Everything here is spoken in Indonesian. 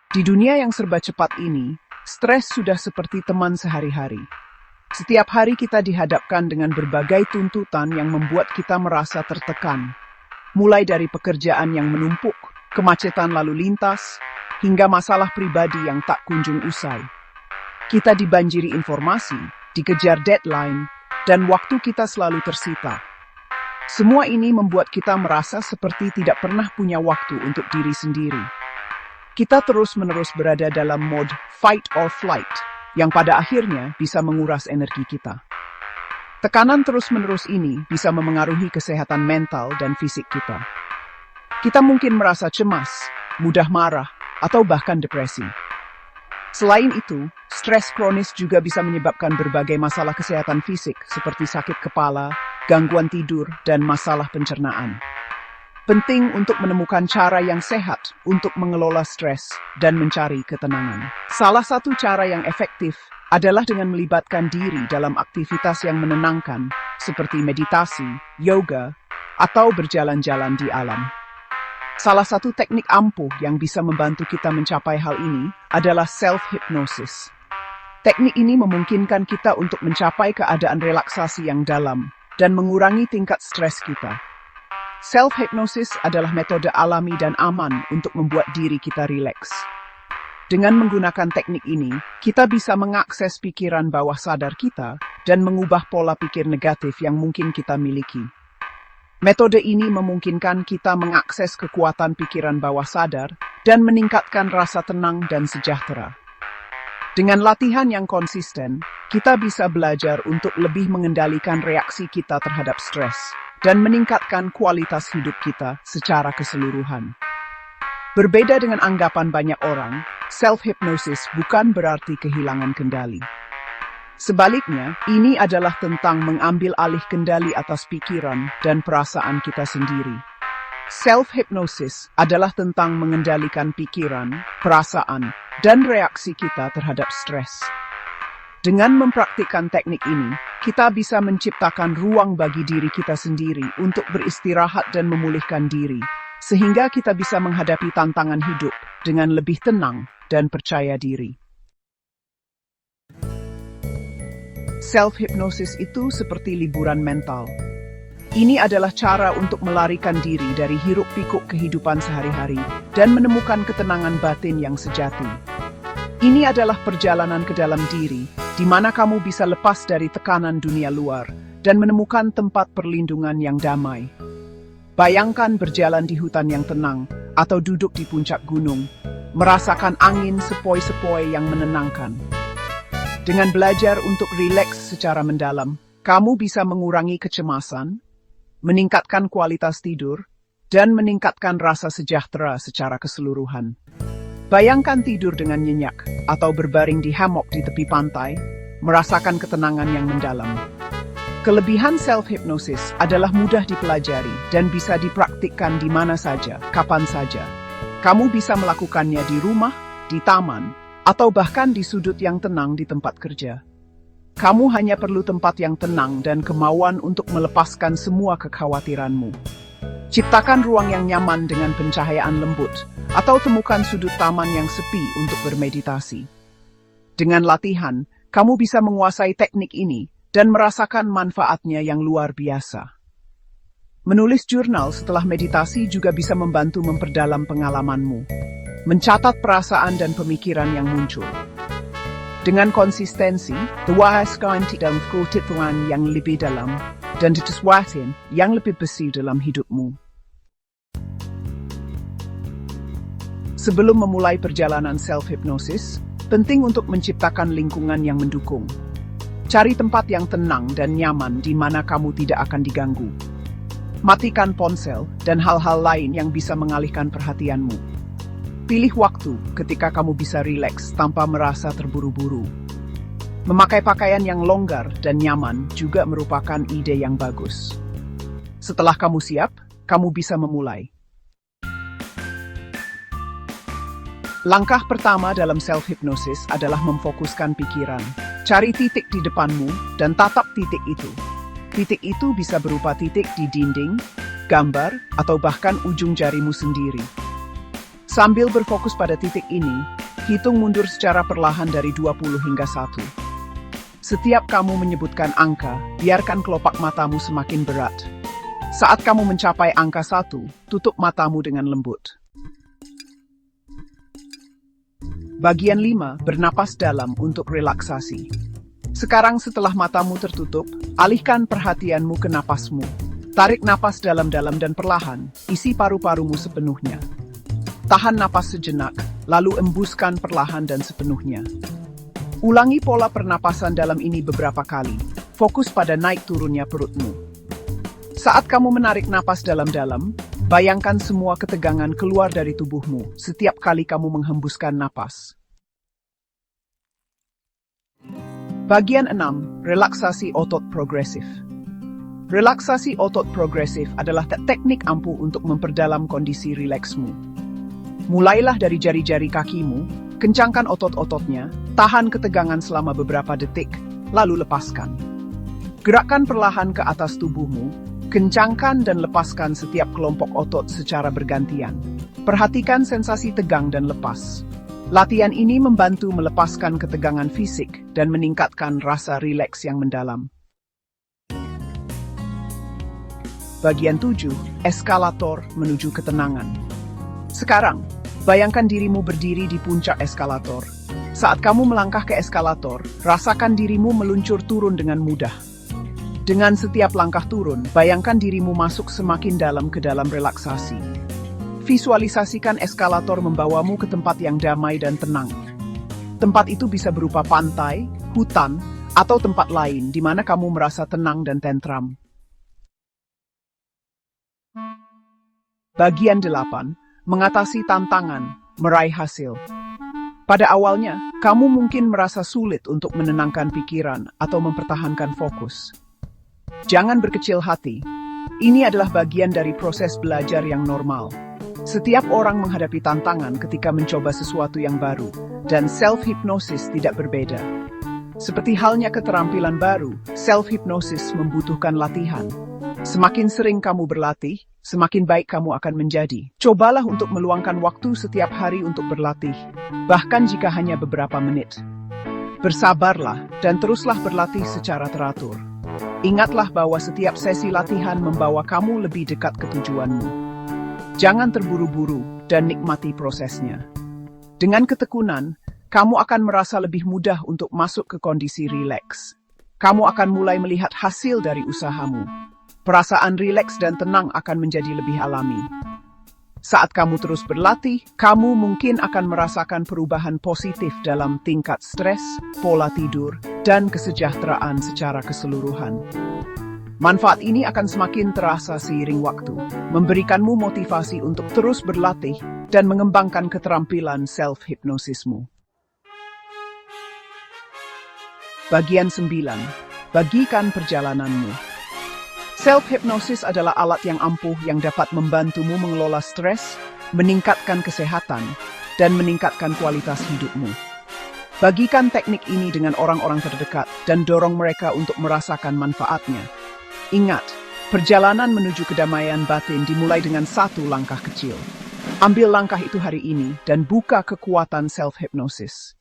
Di dunia yang serba cepat ini, stres sudah seperti teman sehari-hari. Setiap hari kita dihadapkan dengan berbagai tuntutan yang membuat kita merasa tertekan. Mulai dari pekerjaan yang menumpuk, kemacetan lalu lintas, hingga masalah pribadi yang tak kunjung usai. Kita dibanjiri informasi, dikejar deadline, dan waktu kita selalu tersita. Semua ini membuat kita merasa seperti tidak pernah punya waktu untuk diri sendiri. Kita terus-menerus berada dalam mode fight or flight, yang pada akhirnya bisa menguras energi kita. Tekanan terus-menerus ini bisa memengaruhi kesehatan mental dan fisik kita. Kita mungkin merasa cemas, mudah marah, atau bahkan depresi. Selain itu, stres kronis juga bisa menyebabkan berbagai masalah kesehatan fisik seperti sakit kepala, gangguan tidur, dan masalah pencernaan. Penting untuk menemukan cara yang sehat untuk mengelola stres dan mencari ketenangan. Salah satu cara yang efektif adalah dengan melibatkan diri dalam aktivitas yang menenangkan, seperti meditasi, yoga, atau berjalan-jalan di alam. Salah satu teknik ampuh yang bisa membantu kita mencapai hal ini adalah self-hypnosis. Teknik ini memungkinkan kita untuk mencapai keadaan relaksasi yang dalam dan mengurangi tingkat stres kita. Self-hypnosis adalah metode alami dan aman untuk membuat diri kita rileks. Dengan menggunakan teknik ini, kita bisa mengakses pikiran bawah sadar kita dan mengubah pola pikir negatif yang mungkin kita miliki. Metode ini memungkinkan kita mengakses kekuatan pikiran bawah sadar dan meningkatkan rasa tenang dan sejahtera. Dengan latihan yang konsisten, kita bisa belajar untuk lebih mengendalikan reaksi kita terhadap stres dan meningkatkan kualitas hidup kita secara keseluruhan. Berbeda dengan anggapan banyak orang, self-hypnosis bukan berarti kehilangan kendali. Sebaliknya, ini adalah tentang mengambil alih kendali atas pikiran dan perasaan kita sendiri. Self-hypnosis adalah tentang mengendalikan pikiran, perasaan, dan reaksi kita terhadap stres. Dengan mempraktikkan teknik ini, kita bisa menciptakan ruang bagi diri kita sendiri untuk beristirahat dan memulihkan diri, sehingga kita bisa menghadapi tantangan hidup dengan lebih tenang dan percaya diri. Self-hypnosis itu seperti liburan mental. Ini adalah cara untuk melarikan diri dari hiruk-pikuk kehidupan sehari-hari dan menemukan ketenangan batin yang sejati. Ini adalah perjalanan ke dalam diri, di mana kamu bisa lepas dari tekanan dunia luar dan menemukan tempat perlindungan yang damai. Bayangkan berjalan di hutan yang tenang atau duduk di puncak gunung, merasakan angin sepoi-sepoi yang menenangkan. Dengan belajar untuk rileks secara mendalam, kamu bisa mengurangi kecemasan, meningkatkan kualitas tidur, dan meningkatkan rasa sejahtera secara keseluruhan. Bayangkan tidur dengan nyenyak atau berbaring di hammock di tepi pantai, merasakan ketenangan yang mendalam. Kelebihan self-hypnosis adalah mudah dipelajari dan bisa dipraktikkan di mana saja, kapan saja. Kamu bisa melakukannya di rumah, di taman, atau bahkan di sudut yang tenang di tempat kerja. Kamu hanya perlu tempat yang tenang dan kemauan untuk melepaskan semua kekhawatiranmu. Ciptakan ruang yang nyaman dengan pencahayaan lembut, atau temukan sudut taman yang sepi untuk bermeditasi. Dengan latihan, kamu bisa menguasai teknik ini dan merasakan manfaatnya yang luar biasa. Menulis jurnal setelah meditasi juga bisa membantu memperdalam pengalamanmu, mencatat perasaan dan pemikiran yang muncul. Dengan konsistensi, tuaskan dalam keutituan yang lebih dalam dan ditesuatin yang lebih bersih dalam hidupmu. Sebelum memulai perjalanan self-hypnosis, penting untuk menciptakan lingkungan yang mendukung. Cari tempat yang tenang dan nyaman di mana kamu tidak akan diganggu. Matikan ponsel dan hal-hal lain yang bisa mengalihkan perhatianmu. Pilih waktu ketika kamu bisa rileks tanpa merasa terburu-buru. Memakai pakaian yang longgar dan nyaman juga merupakan ide yang bagus. Setelah kamu siap, kamu bisa memulai. Langkah pertama dalam self-hypnosis adalah memfokuskan pikiran. Cari titik di depanmu dan tatap titik itu. Titik itu bisa berupa titik di dinding, gambar, atau bahkan ujung jarimu sendiri. Sambil berfokus pada titik ini, hitung mundur secara perlahan dari 20 hingga 1. Setiap kamu menyebutkan angka, biarkan kelopak matamu semakin berat. Saat kamu mencapai angka 1, tutup matamu dengan lembut. Bagian 5, bernapas dalam untuk relaksasi. Sekarang setelah matamu tertutup, alihkan perhatianmu ke napasmu. Tarik napas dalam-dalam dan perlahan, isi paru-parumu sepenuhnya. Tahan napas sejenak, lalu embuskan perlahan dan sepenuhnya. Ulangi pola pernapasan dalam ini beberapa kali. Fokus pada naik turunnya perutmu. Saat kamu menarik napas dalam-dalam, bayangkan semua ketegangan keluar dari tubuhmu setiap kali kamu menghembuskan napas. Bagian 6, relaksasi otot progresif. Relaksasi otot progresif adalah teknik ampuh untuk memperdalam kondisi rileksmu. Mulailah dari jari-jari kakimu, kencangkan otot-ototnya, tahan ketegangan selama beberapa detik, lalu lepaskan. Gerakkan perlahan ke atas tubuhmu, kencangkan dan lepaskan setiap kelompok otot secara bergantian. Perhatikan sensasi tegang dan lepas. Latihan ini membantu melepaskan ketegangan fisik dan meningkatkan rasa rileks yang mendalam. Bagian 7, eskalator menuju ketenangan. Sekarang, bayangkan dirimu berdiri di puncak eskalator. Saat kamu melangkah ke eskalator, rasakan dirimu meluncur turun dengan mudah. Dengan setiap langkah turun, bayangkan dirimu masuk semakin dalam ke dalam relaksasi. Visualisasikan eskalator membawamu ke tempat yang damai dan tenang. Tempat itu bisa berupa pantai, hutan, atau tempat lain di mana kamu merasa tenang dan tentram. Bagian 8, mengatasi tantangan, meraih hasil. Pada awalnya, kamu mungkin merasa sulit untuk menenangkan pikiran atau mempertahankan fokus. Jangan berkecil hati. Ini adalah bagian dari proses belajar yang normal. Setiap orang menghadapi tantangan ketika mencoba sesuatu yang baru, dan self-hypnosis tidak berbeda. Seperti halnya keterampilan baru, self-hypnosis membutuhkan latihan. Semakin sering kamu berlatih, semakin baik kamu akan menjadi. Cobalah untuk meluangkan waktu setiap hari untuk berlatih, bahkan jika hanya beberapa menit. Bersabarlah dan teruslah berlatih secara teratur. Ingatlah bahwa setiap sesi latihan membawa kamu lebih dekat ke tujuanmu. Jangan terburu-buru dan nikmati prosesnya. Dengan ketekunan, kamu akan merasa lebih mudah untuk masuk ke kondisi rileks. Kamu akan mulai melihat hasil dari usahamu. Perasaan rileks dan tenang akan menjadi lebih alami. Saat kamu terus berlatih, kamu mungkin akan merasakan perubahan positif dalam tingkat stres, pola tidur, dan kesejahteraan secara keseluruhan. Manfaat ini akan semakin terasa seiring waktu, memberikanmu motivasi untuk terus berlatih dan mengembangkan keterampilan self-hypnosismu. Bagian 9. Bagikan perjalananmu. Self-hypnosis adalah alat yang ampuh yang dapat membantumu mengelola stres, meningkatkan kesehatan, dan meningkatkan kualitas hidupmu. Bagikan teknik ini dengan orang-orang terdekat dan dorong mereka untuk merasakan manfaatnya. Ingat, perjalanan menuju kedamaian batin dimulai dengan satu langkah kecil. Ambil langkah itu hari ini dan buka kekuatan self-hypnosis.